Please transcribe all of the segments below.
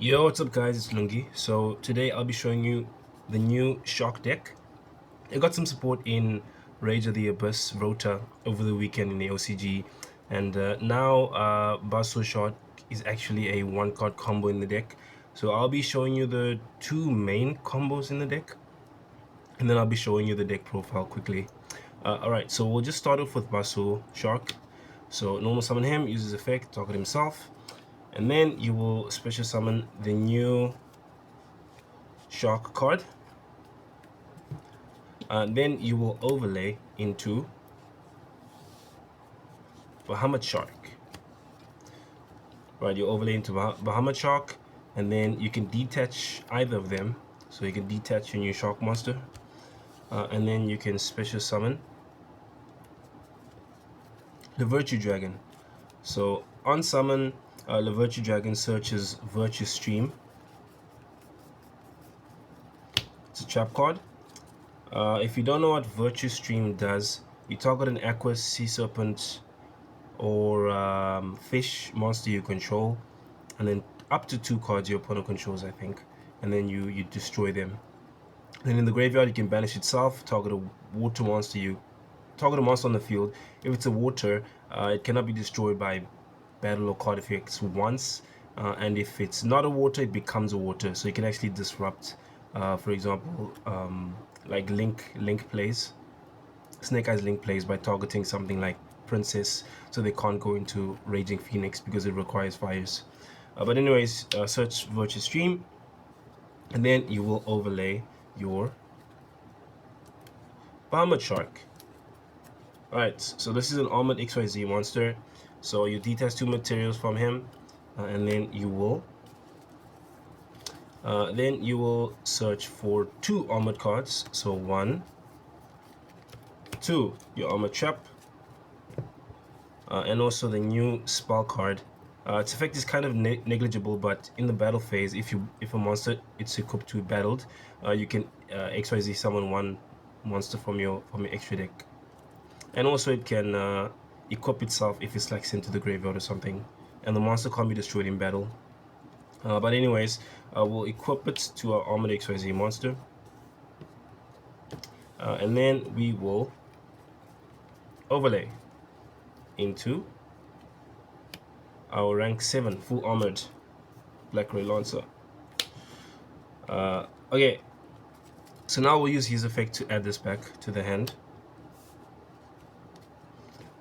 Yo, what's up guys, it's Lun-Gi. So today I'll be showing you the new Shark deck. It got some support in Rage of the Abyss Rota over the weekend in the OCG, and now Buzzsaw Shark is actually a one card combo in the deck. So I'll be showing you the two main combos in the deck, and then I'll be showing you the deck profile quickly. Alright, so we'll just start off with Buzzsaw Shark. So normal summon him, uses effect, target himself, and then you will special summon the new Shark card. Then you will overlay into Bahamut Shark. Right, you overlay into Bahamut Shark, and then you can detach either of them. So you can detach your new Shark monster, and then you can special summon Levirtue Dragon. So on summon, Levirtue Dragon searches Virtue Stream. It's a trap card. If you don't know what Virtue Stream does, you target an Aqua, Sea Serpent, or fish monster you control, and then up to 2 cards your opponent controls, I think, and then you destroy them. Then in the graveyard you can banish itself, target a water monster, you target a monster on the field. If it's a water, it cannot be destroyed by battle or card effects once, and if it's not a water, it becomes a water, so you can actually disrupt, for example, like Link plays, Snake Eyes Link plays by targeting something like Princess, so they can't go into Raging Phoenix because it requires fires. But anyways, search Virtue Stream, and then you will overlay your Bahamut Shark. Alright, so this is an armored Xyz monster, so you detach 2 materials from him, and then you will search for 2 armored cards. So 1, 2, your armored trap, and also the new spell card. Its effect is kind of negligible, but in the battle phase, if a monster it's equipped to be battled, you can XYZ summon 1 monster from your extra deck, and also it can equip itself if it's like sent to the graveyard or something, and the monster can't be destroyed in battle. But anyways, we'll equip it to our armored XYZ monster, and then we will overlay into our rank 7 full armored Black Ray Lancer. Okay, so now we'll use his effect to add this back to the hand,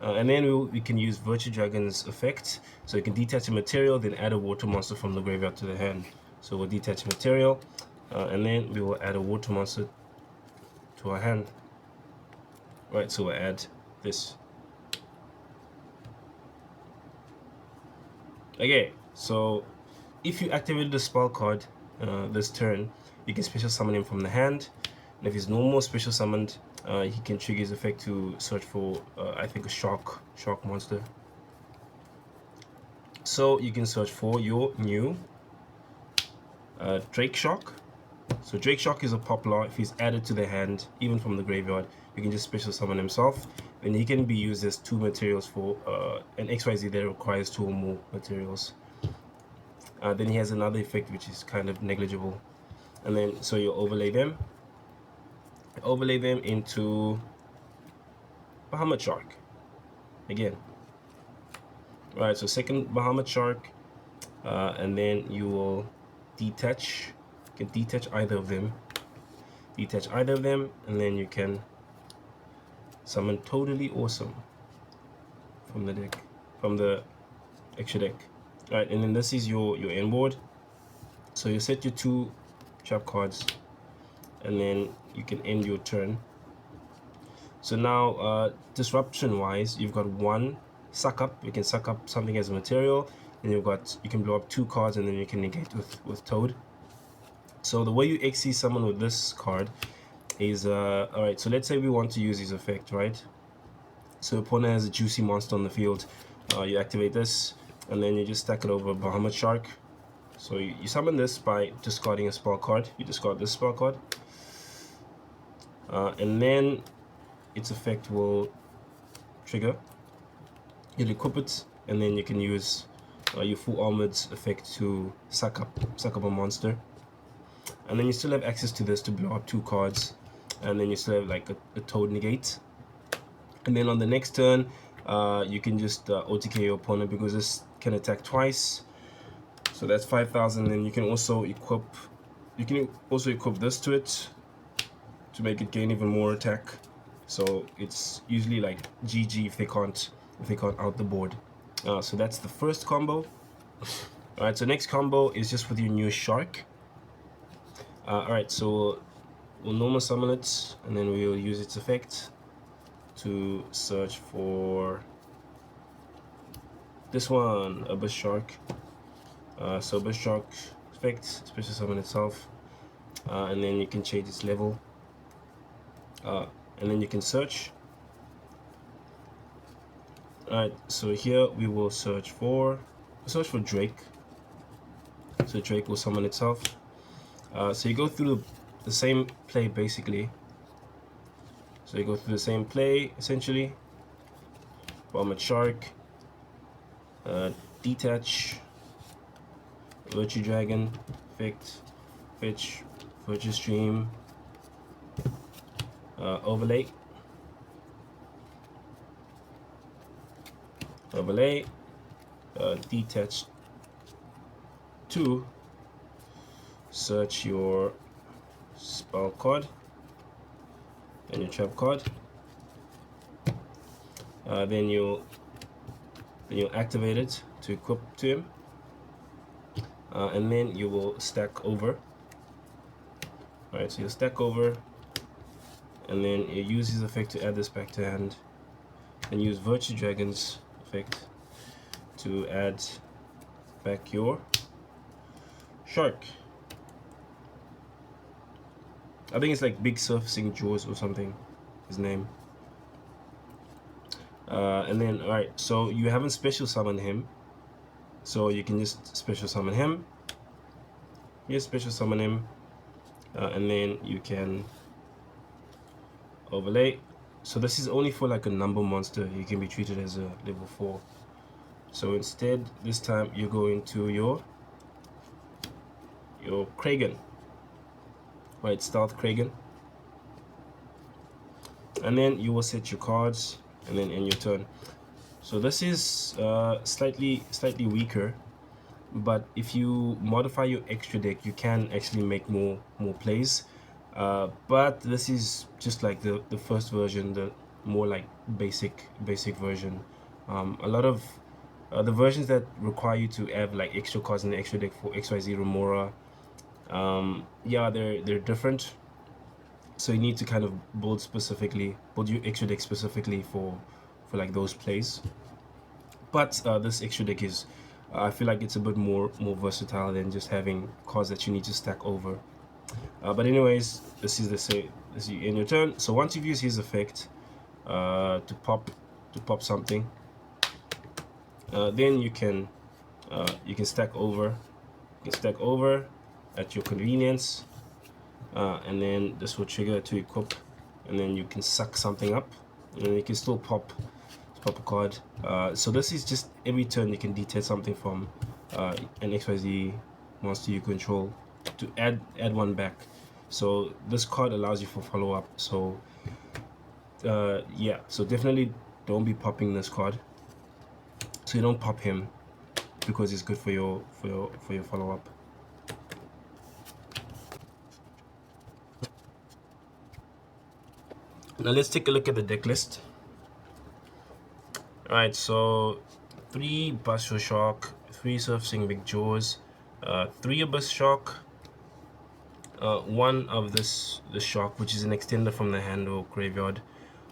and then we can use Virtue Dragon's effect, so you can detach a material, then add a water monster from the graveyard to the hand. So we'll detach a material, and then we will add a water monster to our hand. Right, so we'll add this. Okay, so if you activated the spell card this turn, you can special summon him from the hand, and if he's normal special summoned, he can trigger his effect to search for I think a shark monster. So you can search for your new Drake Shark. So Drake Shark is a popular. If he's added to the hand, even from the graveyard, you can just special summon himself, and he can be used as 2 materials for an XYZ that requires 2 or more materials. Then he has another effect which is kind of negligible, and then so you overlay them into Bahamut Shark again. Right, so second Bahamut Shark, and then you will detach. You can detach either of them, and then you can summon Toadally Awesome from the deck, from the extra deck. Alright, and then this is your end board. So you set your 2 trap cards, and then you can end your turn. So now disruption wise, you've got 1 suck up. You can suck up something as a material, and you can blow up 2 cards, and then you can negate with Toad. So the way you XC summon with this card is alright, so let's say we want to use his effect, right? So opponent has a juicy monster on the field, you activate this, and then you just stack it over Bahamut Shark. So you summon this by discarding a spell card. You discard this spell card, and then its effect will trigger. You'll equip it, and then you can use your full armored effect to suck up a monster. And then you still have access to this to blow up 2 cards, and then you still have like a Toad negate. And then on the next turn, you can just OTK your opponent because this can attack twice. So that's 5,000. Then you can also equip this to it to make it gain even more attack. So it's usually like GG if they can't out the board. So that's the first combo. Alright, so next combo is just with your new shark. Alright, so we'll normal summon it, and then we'll use its effect to search for this one, a Buzzsaw Shark. So Buzzsaw Shark effect, special summon itself, and then you can change its level, and then you can search. Alright, so here we will search for Drake. So Drake will summon itself. So you go through the same play basically. So you go through the same play essentially. Bahamut Shark, detach, Levirtue Dragon, effect, fetch, Levirtue Stream, overlay, detach 2, search your spell card and your trap card. Then you'll activate it to equip to him, and then you will stack over. Alright, so you'll stack over, and then you use his effect to add this back to hand, and use Levirtue Dragon's effect to add back your shark. I think it's like Big Surfacing Jaws or something, his name. And then, alright, so you haven't special summoned him, so you can just special summon him. Here, special summon him, and then you can overlay. So this is only for like a number monster. He can be treated as a level 4. So instead, this time you're going to your Kragen. Right, stealth Kragen, and then you will set your cards, and then end your turn. So this is slightly weaker, but if you modify your extra deck, you can actually make more plays. But this is just like the first version, the more like basic version. A lot of the versions that require you to have like extra cards in the extra deck for Xyz Remora, yeah, they're different. So you need to kind of build your extra deck specifically for like those plays. But this extra deck is, I feel like it's a bit more versatile than just having cards that you need to stack over. But anyways, this is you end your turn. So once you've used his effect to pop something, then you can stack over. You can stack over at your convenience, and then this will trigger to equip, and then you can suck something up, and then you can still pop a card. So this is just every turn you can detach something from an XYZ monster you control to add one back. So this card allows you for follow-up. So yeah, so definitely don't be popping this card. So you don't pop him because it's good for your follow-up. Now let's take a look at the deck list. Alright, so 3 Buzzsaw Shark, 3 Surfacing Big Jaws, 3 Abyss Shark, 1 of this shark, which is an extender from the hand or graveyard,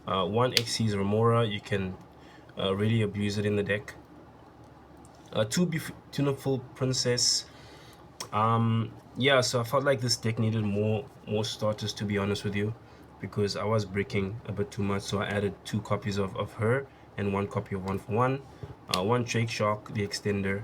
1 Xyz Remora. You can really abuse it in the deck. 2 Beautunaful Princess. Yeah, so I felt like this deck needed more starters, to be honest with you, because I was breaking a bit too much. So I added 2 copies of her and 1 copy of 1-for-1. 1 Drake Shark, the extender.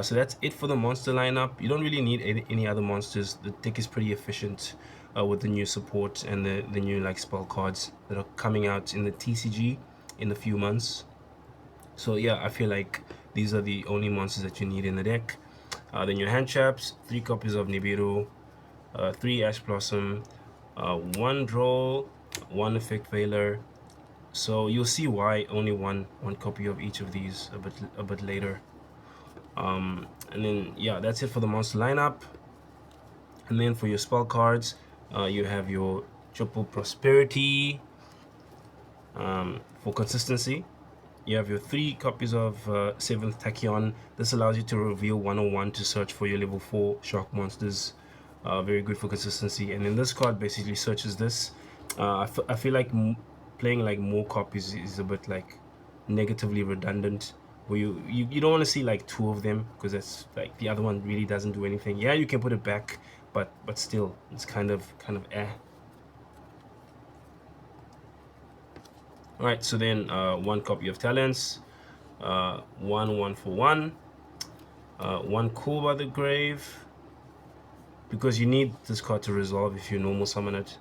So that's it for the monster lineup. You don't really need any other monsters. The deck is pretty efficient with the new support and the new like spell cards that are coming out in the TCG in a few months. So yeah, I feel like These are the only monsters that you need in the deck. Then your hand traps, 3 copies of Nibiru, 3 Ash Blossom, 1 Droll, 1 Effect Veiler. So you'll see why only one copy of each of these a bit later. And then yeah, that's it for the monster lineup. And then for your spell cards, you have your Triple Prosperity. For consistency, you have your 3 copies of 7th Tachyon. This allows you to reveal 101 to search for your level 4 shark monsters. Very good for consistency. And then this card basically searches this. I feel like playing like more copies is a bit like negatively redundant, where you don't want to see like 2 of them, because that's like the other one really doesn't do anything. Yeah, you can put it back, but still it's kind of eh. All right, so then 1 copy of talents, 1 for 1, 1 Call by the Grave, because you need this card to resolve if you normal summon it.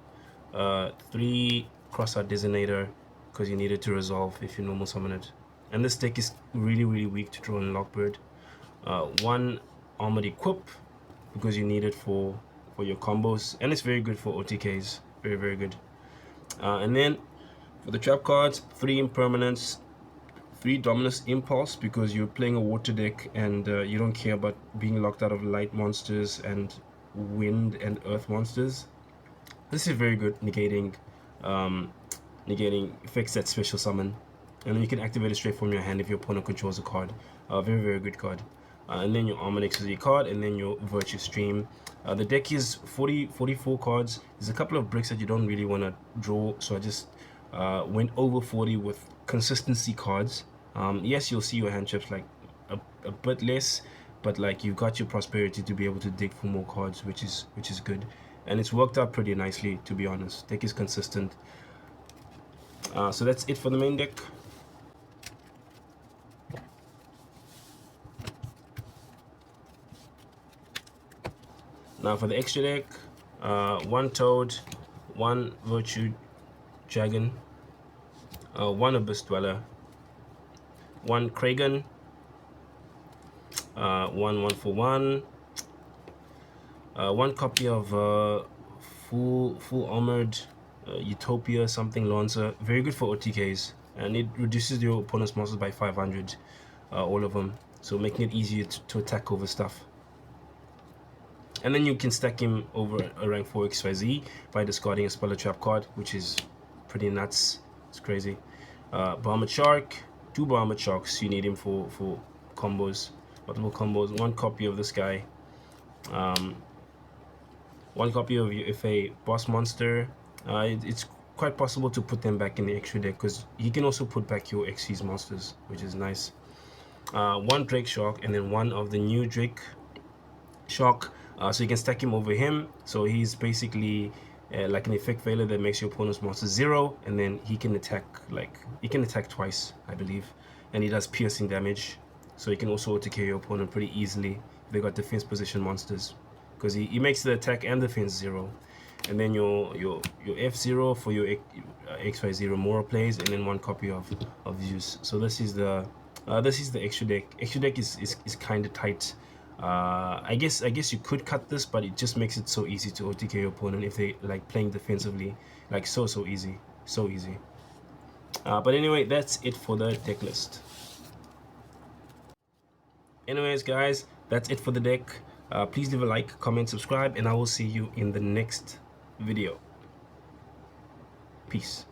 3 Crossout Designator, because you need it to resolve if you normal summon it. And this deck is really weak to Droll and Lockbird. 1 Armored Equip, because you need it for your combos, and it's very good for OTKs. Very good. And then for the trap cards, 3 Impermanence, 3 Dominus Impulse, because you're playing a water deck and you don't care about being locked out of light monsters and wind and earth monsters. This is very good, negating effects that special summon, and then you can activate it straight from your hand if your opponent controls a card. Very good card. And then your Armor Nexus card, and then your Virtue Stream. The deck is 44 cards. There's a couple of bricks that you don't really want to draw, so I just went over 40 with consistency cards. Yes, you'll see your hand chips like a bit less, but like you've got your prosperity to be able to dig for more cards, which is good, and it's worked out pretty nicely, to be honest. Deck is consistent. So that's it for the main deck. Now for the extra deck, 1 Toad, 1 Levirtue Dragon, 1 Abyss Dweller, 1 Kragen, 1 for 1, 1 copy of full armored Utopia something Lancer. Very good for OTKs, and it reduces your opponent's monsters by 500, all of them, so making it easier to attack over stuff. And then you can stack him over a rank 4 XYZ by discarding a spell or trap card, which is pretty nuts. It's crazy. Bahamut Shark, 2 Bahamut Sharks. You need him for combos, multiple combos. 1 copy of this guy. 1 copy of if a boss monster. It's quite possible to put them back in the extra deck, because you can also put back your Xyz monsters, which is nice. 1 Drake Shark, and then 1 of the new Drake Shark. So you can stack him over him, so he's basically like an effect veiler that makes your opponent's monster 0, and then he can attack twice, I believe, and he does piercing damage. So you can also OTK your opponent pretty easily if they got defense position monsters, because he makes the attack and defense 0. And then your F0 for your Xyz Remora plays, and then 1 copy of ZEUS. So this is the extra deck. Extra deck is kind of tight. I guess you could cut this, but it just makes it so easy to OTK your opponent if they like playing defensively, like so easy. But anyway, that's it for the deck list. Anyways guys, that's it for the deck. Please leave a like, comment, subscribe, and I will see you in the next video. Peace.